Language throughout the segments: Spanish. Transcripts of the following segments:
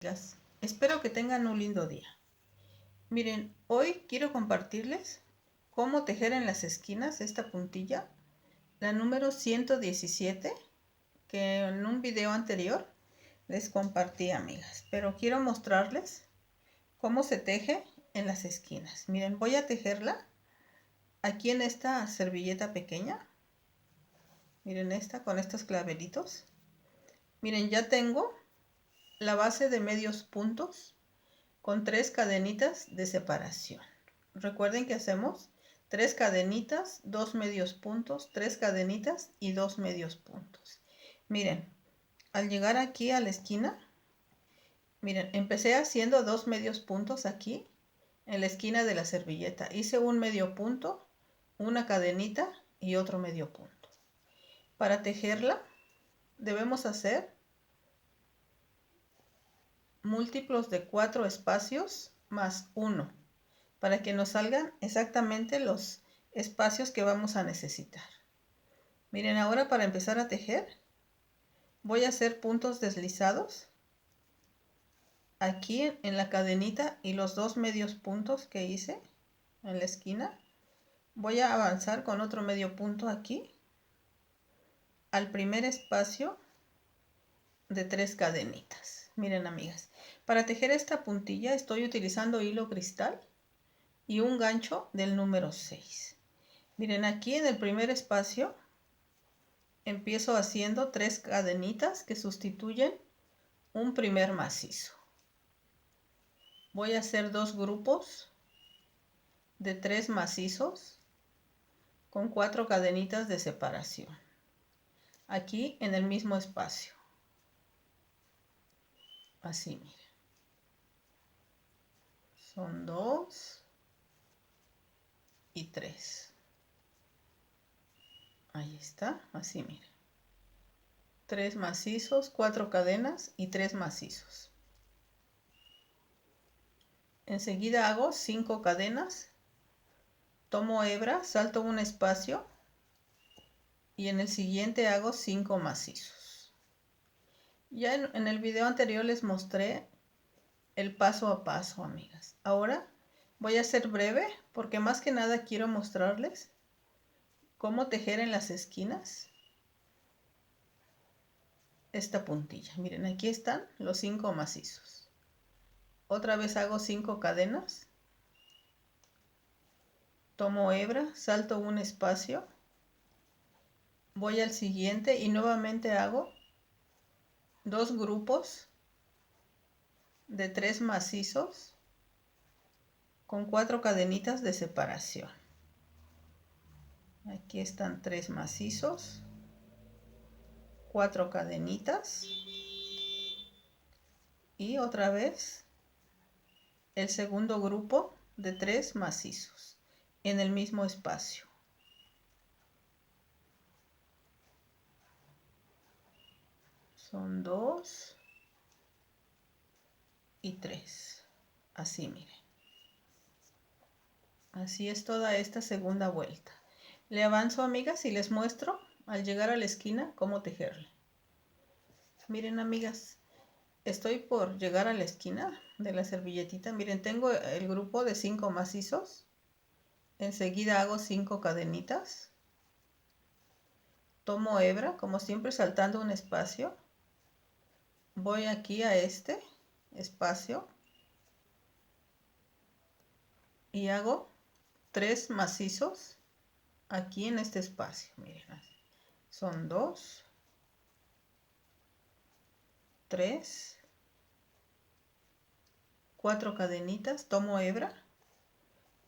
Amigas, espero que tengan un lindo día. Miren, hoy quiero compartirles cómo tejer en las esquinas esta puntilla, la número 117, que en un video anterior les compartí, amigas. Pero quiero mostrarles cómo se teje en las esquinas. Miren, voy a tejerla aquí en esta servilleta pequeña. Miren esta con estos clavelitos. Miren, ya tengo la base de medios puntos con 3 cadenitas de separación. Recuerden que hacemos 3 cadenitas, 2 medios puntos, 3 cadenitas y 2 medios puntos. Miren, al llegar aquí a la esquina, miren, empecé haciendo 2 medios puntos aquí en la esquina de la servilleta. Hice un medio punto, una cadenita y otro medio punto. Para tejerla debemos hacer múltiplos de 4 espacios más 1 para que nos salgan exactamente los espacios que vamos a necesitar. Miren, ahora para empezar a tejer voy a hacer puntos deslizados aquí en la cadenita y los 2 medios puntos que hice en la esquina. Voy a avanzar con otro medio punto aquí al primer espacio de 3 cadenitas. Miren, amigas, para tejer esta puntilla estoy utilizando hilo cristal y un gancho del número 6. Miren, aquí en el primer espacio empiezo haciendo 3 cadenitas que sustituyen un primer macizo. Voy a hacer 2 grupos de 3 macizos con 4 cadenitas de separación aquí en el mismo espacio. Así, miren. Son 2 y 3. Ahí está, así, miren. 3 macizos, 4 cadenas y 3 macizos. Enseguida hago 5 cadenas, tomo hebra, salto un espacio y en el siguiente hago 5 macizos. Ya en el video anterior les mostré el paso a paso, amigas. Ahora voy a ser breve porque más que nada quiero mostrarles cómo tejer en las esquinas esta puntilla. Miren, aquí están los 5 macizos. Otra vez hago 5 cadenas, tomo hebra, salto un espacio, voy al siguiente y nuevamente hago 2 grupos de 3 macizos con 4 cadenitas de separación. Aquí están 3 macizos, 4 cadenitas y otra vez el segundo grupo de 3 macizos en el mismo espacio. Son 2 y 3. Así, miren. Así es toda esta segunda vuelta. Le avanzo, amigas, y les muestro al llegar a la esquina cómo tejerle. Miren, amigas, estoy por llegar a la esquina de la servilletita. Miren, tengo el grupo de 5 macizos. Enseguida hago 5 cadenitas. Tomo hebra, como siempre saltando un espacio. Voy aquí a este espacio y hago 3 macizos aquí en este espacio. Miren, son 2, 3, 4 cadenitas, tomo hebra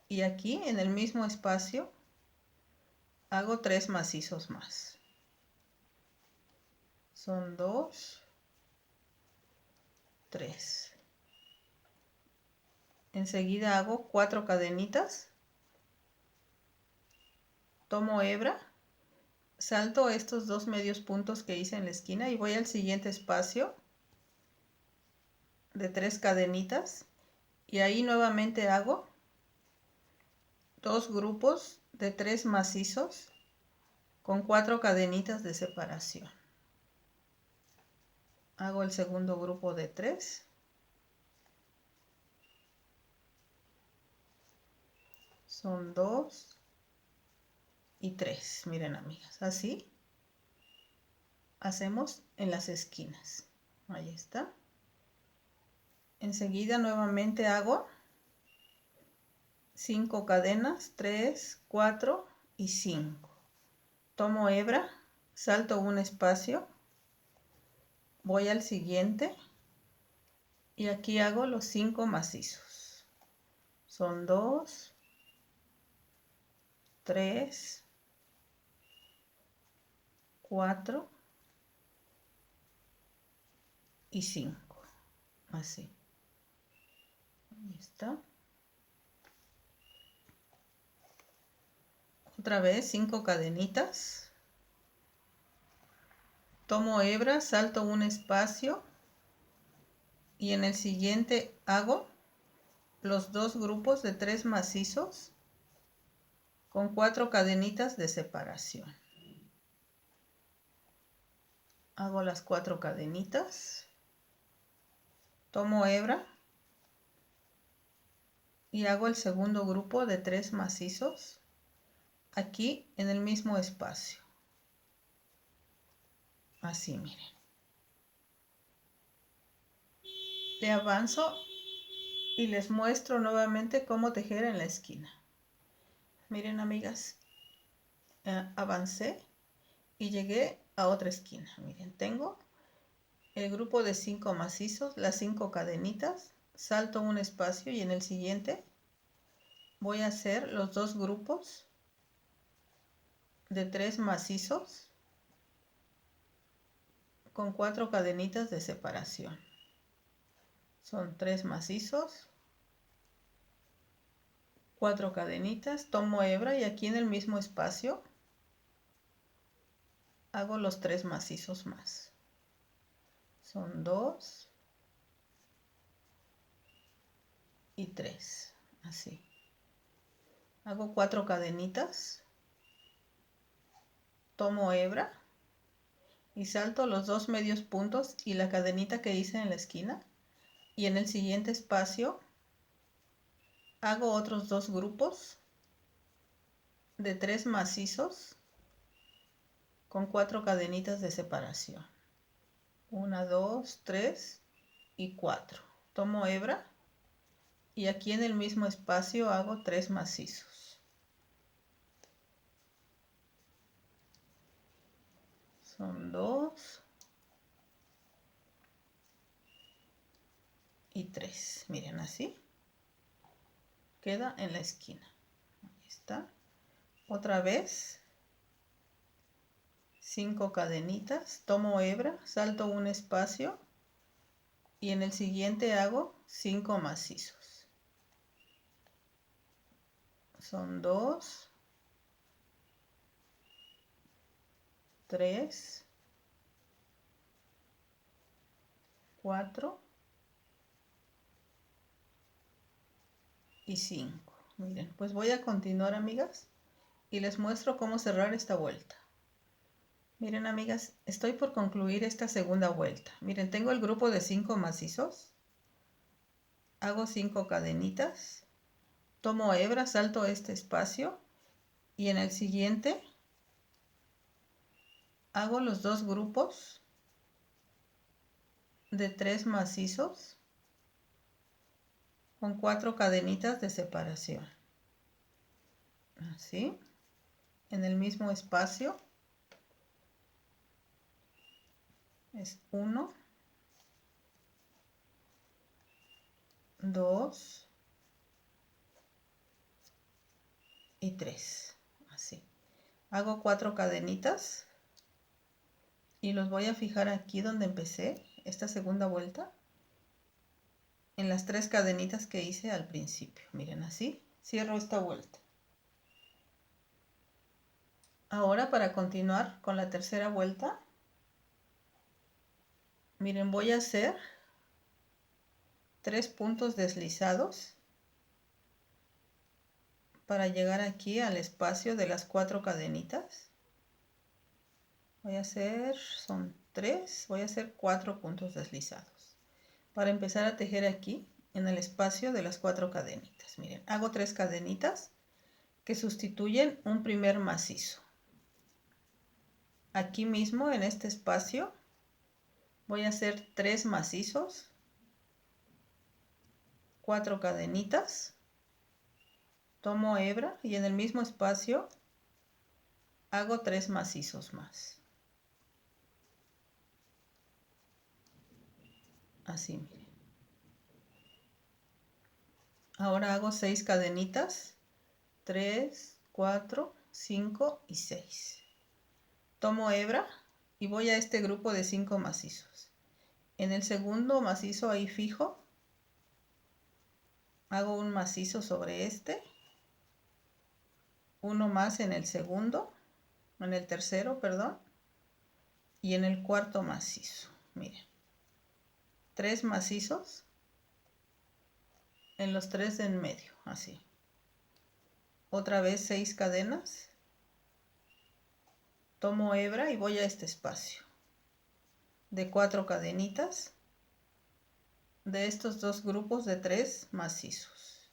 y aquí en el mismo espacio hago 3 macizos más. Son 2, 3. Enseguida hago 4 cadenitas, tomo hebra, salto estos 2 medios puntos que hice en la esquina y voy al siguiente espacio de 3 cadenitas y ahí nuevamente hago 2 grupos de 3 macizos con 4 cadenitas de separación. Hago el segundo grupo de 3 Son 2 y 3. Miren, amigas, así hacemos en las esquinas. Ahí está. Enseguida nuevamente hago 5 cadenas, 3, 4 y 5. Tomo hebra, salto un espacio, voy al siguiente y aquí hago los 5 macizos. Son 2, 3, 4 y 5. Así. Ahí está. Otra vez 5 cadenitas. Tomo hebra, salto un espacio y en el siguiente hago los 2 grupos de 3 macizos con 4 cadenitas de separación. Hago las 4 cadenitas, tomo hebra y hago el segundo grupo de 3 macizos aquí en el mismo espacio. Así, miren. Le avanzo y les muestro nuevamente cómo tejer en la esquina. Miren, amigas, avancé y llegué a otra esquina. Miren, tengo el grupo de 5 macizos, las 5 cadenitas, salto un espacio y en el siguiente voy a hacer los 2 grupos de 3 macizos con 4 cadenitas de separación. Son 3 macizos, 4 cadenitas, tomo hebra y aquí en el mismo espacio hago los 3 macizos más. Son 2 y 3, así. Hago 4 cadenitas, tomo hebra y salto los 2 medios puntos y la cadenita que hice en la esquina y en el siguiente espacio hago otros 2 grupos de 3 macizos con 4 cadenitas de separación. 1, 2, 3 y 4. Tomo hebra y aquí en el mismo espacio hago 3 macizos. Son 2 y 3. Miren, así queda en la esquina. Ahí está. Otra vez 5 cadenitas, tomo hebra, salto un espacio y en el siguiente hago 5 macizos. Son 2, 3, 4 y 5. Miren, pues voy a continuar, amigas, y les muestro cómo cerrar esta vuelta. Miren, amigas, estoy por concluir esta segunda vuelta. Miren, tengo el grupo de 5 macizos. Hago 5 cadenitas. Tomo hebra, salto este espacio y en el siguiente hago los 2 grupos de 3 macizos con 4 cadenitas de separación. Así, en el mismo espacio es 1, 2 y 3. Así. Hago 4 cadenitas y los voy a fijar aquí donde empecé esta segunda vuelta, en las 3 cadenitas que hice al principio. Miren, así cierro esta vuelta. Ahora, para continuar con la tercera vuelta, miren, voy a hacer 3 puntos deslizados para llegar aquí al espacio de las 4 cadenitas. Voy a hacer, son 3, voy a hacer 4 puntos deslizados para empezar a tejer aquí en el espacio de las 4 cadenitas. Miren, hago 3 cadenitas, que sustituyen un primer macizo. Aquí mismo en este espacio voy a hacer 3 macizos, 4 cadenitas, tomo hebra y en el mismo espacio hago 3 macizos más. Así, miren. Ahora hago 6 cadenitas, 3, 4, 5 y 6. Tomo hebra y voy a este grupo de 5 macizos. En el segundo macizo ahí fijo, hago un macizo sobre este, uno más en el segundo, en el tercero, perdón, y en el cuarto macizo. Miren, 3 macizos en los 3 de en medio, así. Otra vez 6 cadenas, tomo hebra y voy a este espacio de 4 cadenitas de estos dos grupos de 3 macizos.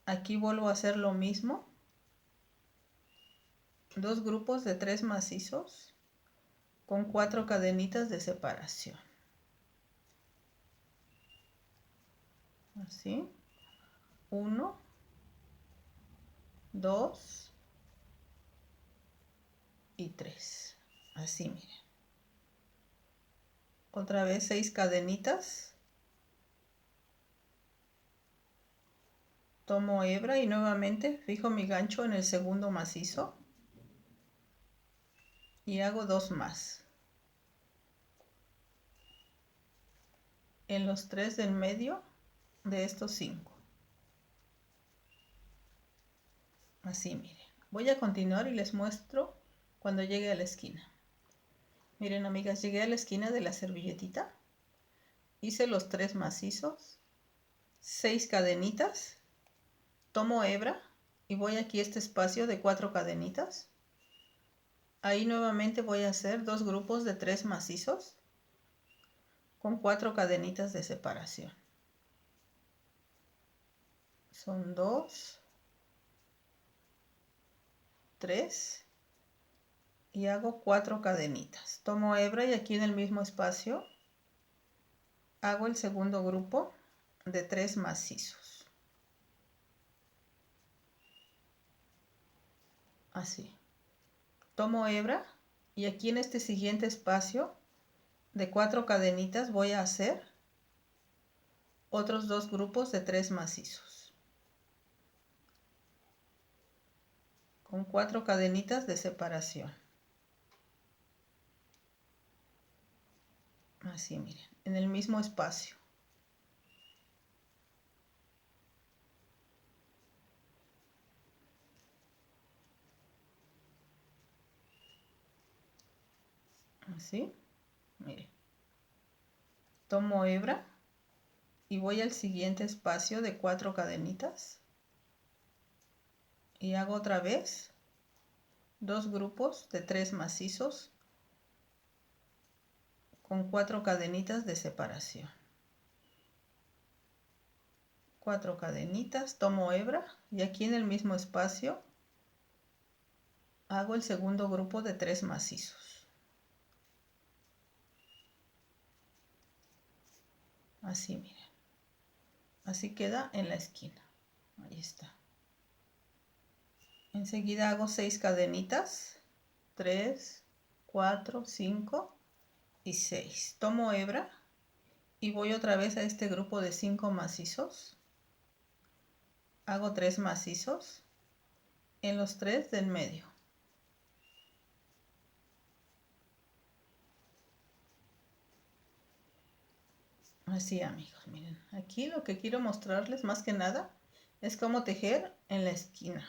Aquí vuelvo a hacer lo mismo, 2 grupos de 3 macizos con 4 cadenitas de separación. Así, 1, 2 y 3. Así, miren. Otra vez 6 cadenitas. Tomo hebra y nuevamente fijo mi gancho en el segundo macizo. Y hago 2 más. En los 3 del medio de estos 5. Así, miren. Voy a continuar y les muestro cuando llegue a la esquina. Miren, amigas, llegué a la esquina de la servilletita. Hice los 3 macizos, 6 cadenitas. Tomo hebra y voy aquí a este espacio de 4 cadenitas. Ahí nuevamente voy a hacer 2 grupos de 3 macizos con 4 cadenitas de separación. Son 2, 3 y hago 4 cadenitas. Tomo hebra y aquí en el mismo espacio hago el segundo grupo de 3 macizos. Así. Tomo hebra y aquí en este siguiente espacio de 4 cadenitas voy a hacer otros 2 grupos de 3 macizos con 4 cadenitas de separación. Así, miren, en el mismo espacio. Así, miren. Tomo hebra y voy al siguiente espacio de 4 cadenitas y hago otra vez 2 grupos de 3 macizos con 4 cadenitas de separación. 4 cadenitas, tomo hebra y aquí en el mismo espacio hago el segundo grupo de 3 macizos. Así, miren. Así queda en la esquina. Ahí está. Enseguida hago 6 cadenitas. 3, 4, 5 y 6. Tomo hebra y voy otra vez a este grupo de 5 macizos. Hago 3 macizos en los 3 del medio. Así, amigos, miren. Aquí lo que quiero mostrarles más que nada es cómo tejer en la esquina.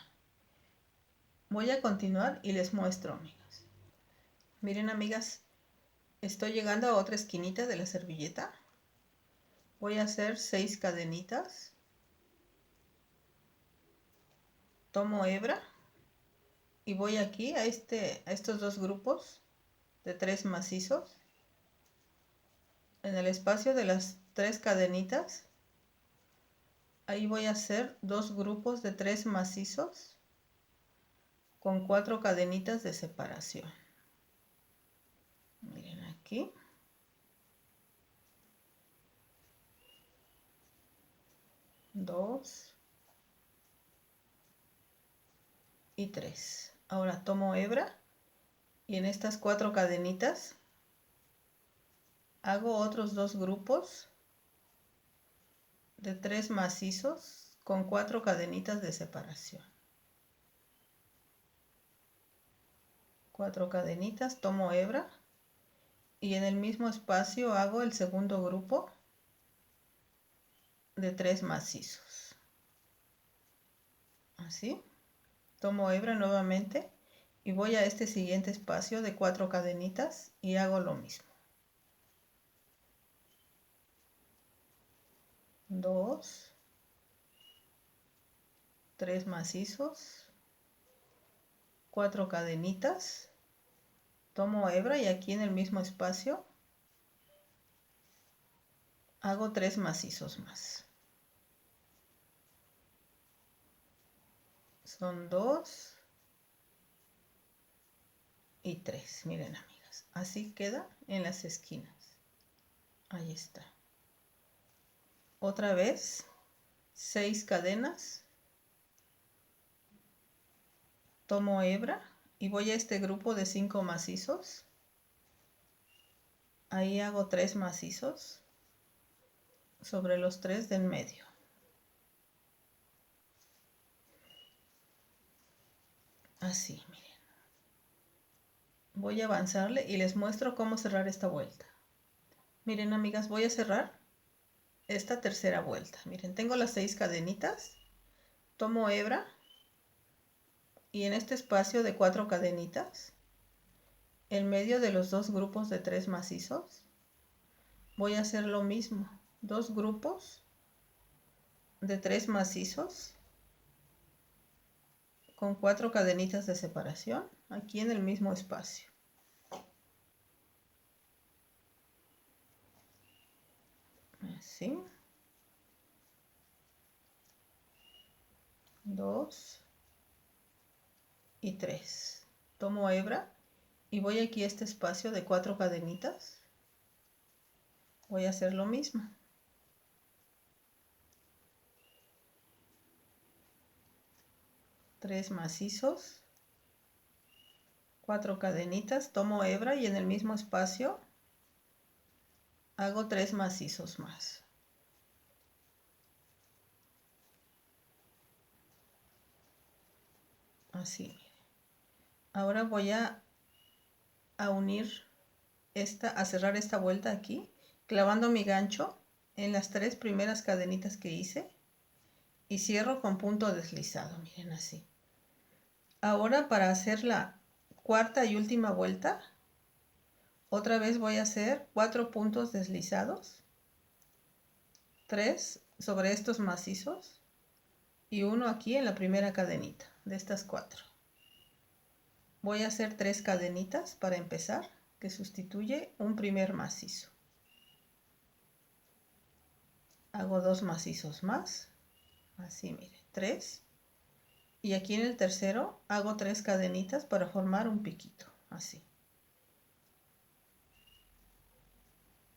Voy a continuar y les muestro, amigas. Miren, amigas, estoy llegando a otra esquinita de la servilleta. Voy a hacer 6 cadenitas. Tomo hebra y voy aquí a estos 2 grupos de 3 macizos. En el espacio de las 3 cadenitas, ahí voy a hacer 2 grupos de 3 macizos con 4 cadenitas de separación. Miren aquí. Dos y 3. Ahora tomo hebra y en estas 4 cadenitas hago otros 2 grupos de 3 macizos con 4 cadenitas de separación. 4 cadenitas, tomo hebra y en el mismo espacio hago el segundo grupo de 3 macizos. Así. Tomo hebra nuevamente y voy a este siguiente espacio de 4 cadenitas y hago lo mismo. 2, 3 macizos, 4 cadenitas, tomo hebra y aquí en el mismo espacio hago 3 macizos más. Son 2 y 3. Miren, amigas, así queda en las esquinas. Ahí está. Otra vez 6 cadenas, tomo hebra y voy a este grupo de 5 macizos. Ahí hago 3 macizos sobre los 3 de en medio. Así, miren. Voy a avanzarle y les muestro cómo cerrar esta vuelta. Miren, amigas, voy a cerrar esta tercera vuelta. Miren, tengo las 6 cadenitas, tomo hebra y en este espacio de 4 cadenitas, en medio de los 2 grupos de 3 macizos, voy a hacer lo mismo. 2 grupos de 3 macizos con 4 cadenitas de separación aquí en el mismo espacio. Así. 2 y 3. Tomo hebra y voy aquí a este espacio de 4 cadenitas. Voy a hacer lo mismo. 3 macizos, 4 cadenitas, tomo hebra y en el mismo espacio hago 3 macizos más. Así. Ahora voy a unir a cerrar esta vuelta aquí, clavando mi gancho en las 3 primeras cadenitas que hice y cierro con punto deslizado, miren así. Ahora para hacer la cuarta y última vuelta, otra vez voy a hacer 4 puntos deslizados, 3 sobre estos macizos y uno aquí en la primera cadenita de estas 4. Voy a hacer 3 cadenitas para empezar, que sustituye un primer macizo. Hago 2 macizos más, así miren, 3. Y aquí en el tercero hago 3 cadenitas para formar un piquito, así.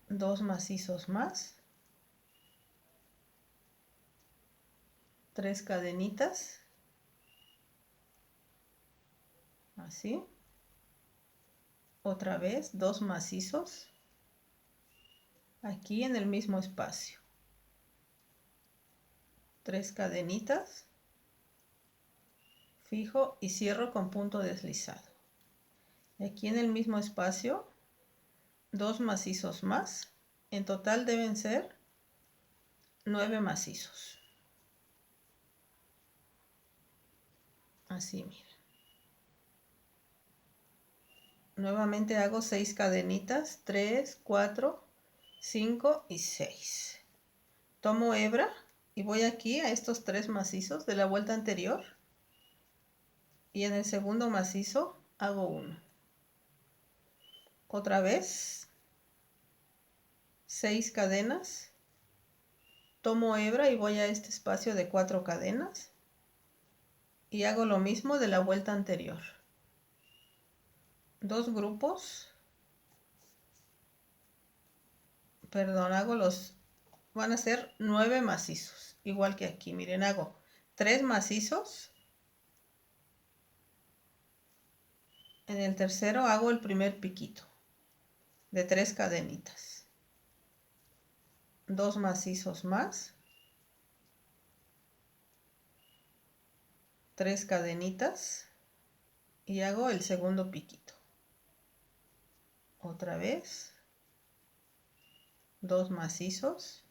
2 macizos más, 3 cadenitas, así. Otra vez 2 macizos, aquí en el mismo espacio. 3 cadenitas, fijo y cierro con punto deslizado. Y aquí en el mismo espacio 2 macizos más, en total deben ser 9 macizos. Así miren. Nuevamente hago 6 cadenitas, 3, 4, 5 y 6. Tomo hebra y voy aquí a estos 3 macizos de la vuelta anterior y en el segundo macizo hago 1. Otra vez 6 cadenas, tomo hebra y voy a este espacio de 4 cadenas y hago lo mismo de la vuelta anterior. 2 grupos, perdón, van a ser 9 macizos, igual que aquí. Miren, hago 3 macizos. En el tercero hago el primer piquito de 3 cadenitas. 2 macizos más. 3 cadenitas y hago el segundo piquito. Otra vez. 2 macizos.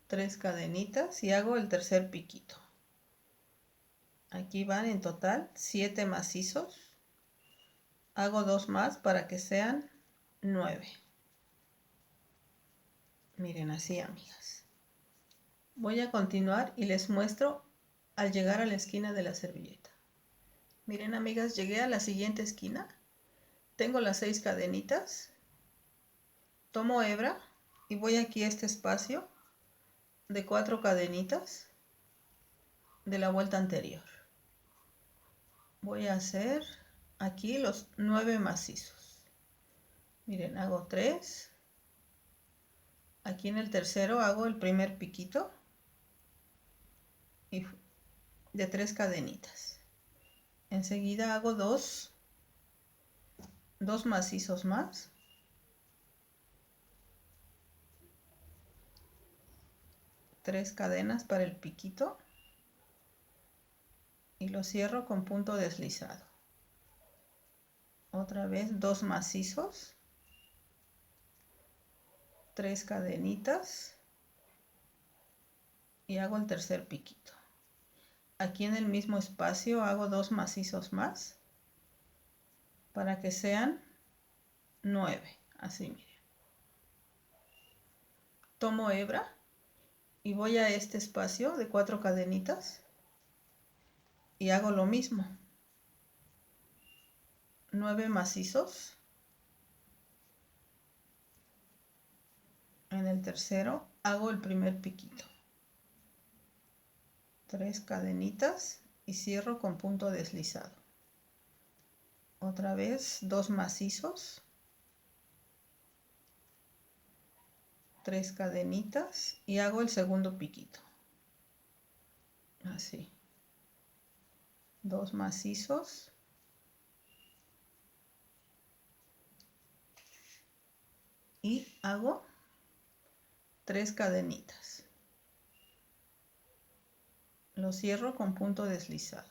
3 cadenitas y hago el tercer piquito. Aquí van en total 7 macizos. Hago 2 más para que sean 9. Miren así, amigas. Voy a continuar y les muestro al llegar a la esquina de la servilleta. Miren, amigas, llegué a la siguiente esquina. Tengo las 6 cadenitas. Tomo hebra y voy aquí a este espacio de 4 cadenitas de la vuelta anterior. Voy a hacer aquí los 9 macizos. Miren, hago 3. Aquí en el tercero hago el primer piquito y de 3 cadenitas. Enseguida hago 2 macizos más. 3 cadenas para el piquito y lo cierro con punto deslizado. Otra vez 2 macizos, 3 cadenitas y hago el tercer piquito. Aquí en el mismo espacio hago 2 macizos más para que sean 9. Así, miren. Tomo hebra y voy a este espacio de 4 cadenitas y hago lo mismo. 9 macizos. En el tercero hago el primer piquito. 3 cadenitas y cierro con punto deslizado. Otra vez 2 macizos. 3 cadenitas y hago el segundo piquito. Así. 2 macizos. Y hago 3 cadenitas. Lo cierro con punto deslizado.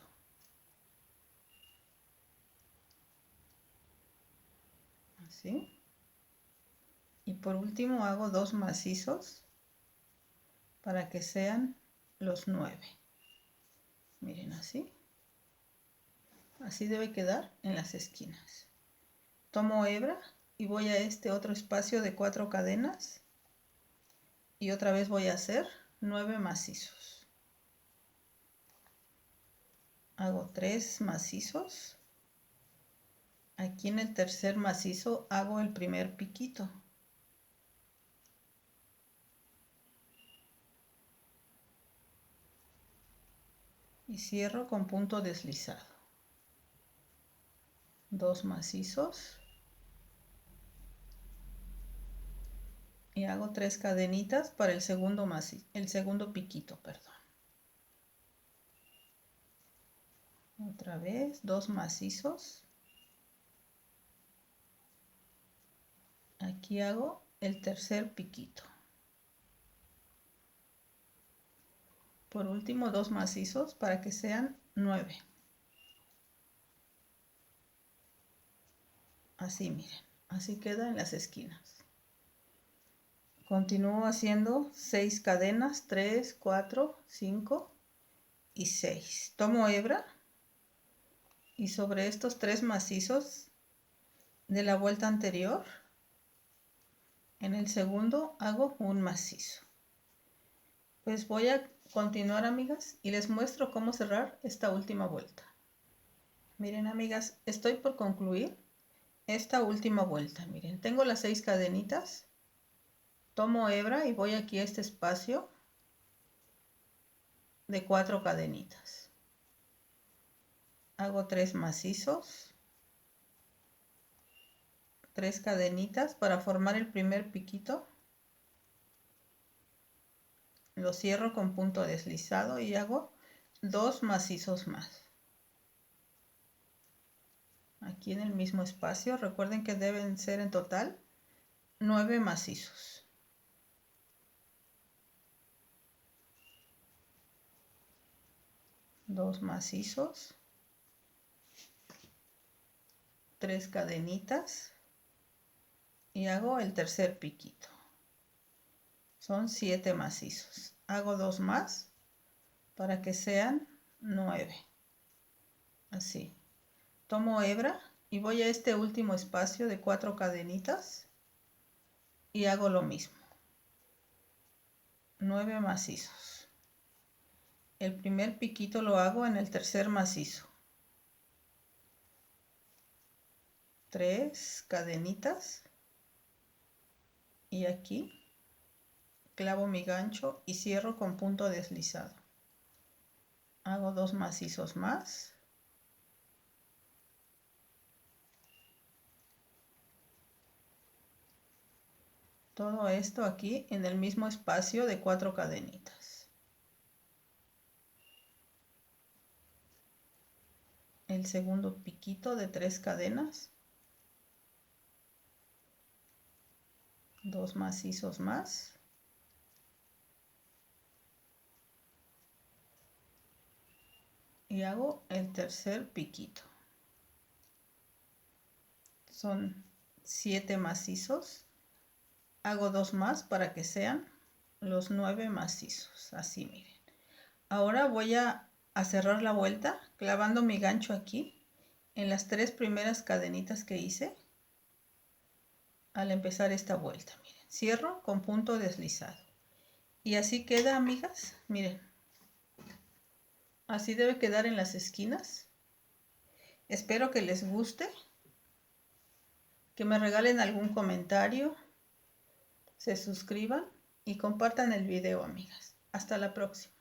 Así. Y por último hago 2 macizos para que sean los 9. Miren así. Así debe quedar en las esquinas. Tomo hebra y voy a este otro espacio de 4 cadenas y otra vez voy a hacer 9 macizos. Hago 3 macizos. Aquí en el tercer macizo hago el primer piquito. Y cierro con punto deslizado. 2 macizos. Y hago 3 cadenitas para el segundo piquito, perdón. Otra vez 2 macizos. Aquí hago el tercer piquito. Por último 2 macizos para que sean 9. Así, miren, así queda en las esquinas. Continúo haciendo 6 cadenas, 3, 4, 5 y 6. Tomo hebra y sobre estos 3 macizos de la vuelta anterior, en el segundo hago un macizo. Pues voy a continuar, amigas, y les muestro cómo cerrar esta última vuelta. Miren, amigas, estoy por concluir esta última vuelta. Miren, tengo las 6 cadenitas. Tomo hebra y voy aquí a este espacio de 4 cadenitas. Hago 3 macizos, 3 cadenitas para formar el primer piquito. Lo cierro con punto deslizado y hago 2 macizos más. Aquí en el mismo espacio, recuerden que deben ser en total 9 macizos. Dos macizos, 3 cadenitas y hago el tercer piquito. Son 7 macizos. Hago 2 más para que sean 9. Así. Tomo hebra y voy a este último espacio de 4 cadenitas y hago lo mismo. 9 macizos. El primer piquito lo hago en el tercer macizo. 3 cadenitas y aquí clavo mi gancho y cierro con punto deslizado. Hago 2 macizos más. Todo esto aquí en el mismo espacio de 4 cadenitas. El segundo piquito de 3 cadenas. 2 macizos más. Y hago el tercer piquito. Son 7 macizos. Hago 2 más para que sean los 9 macizos. Así miren. Ahora voy a cerrar la vuelta clavando mi gancho aquí en las 3 primeras cadenitas que hice al empezar esta vuelta. Miren, cierro con punto deslizado. Y así queda, amigas. Miren. Así debe quedar en las esquinas. Espero que les guste. Que me regalen algún comentario. Se suscriban y compartan el video, amigas. Hasta la próxima.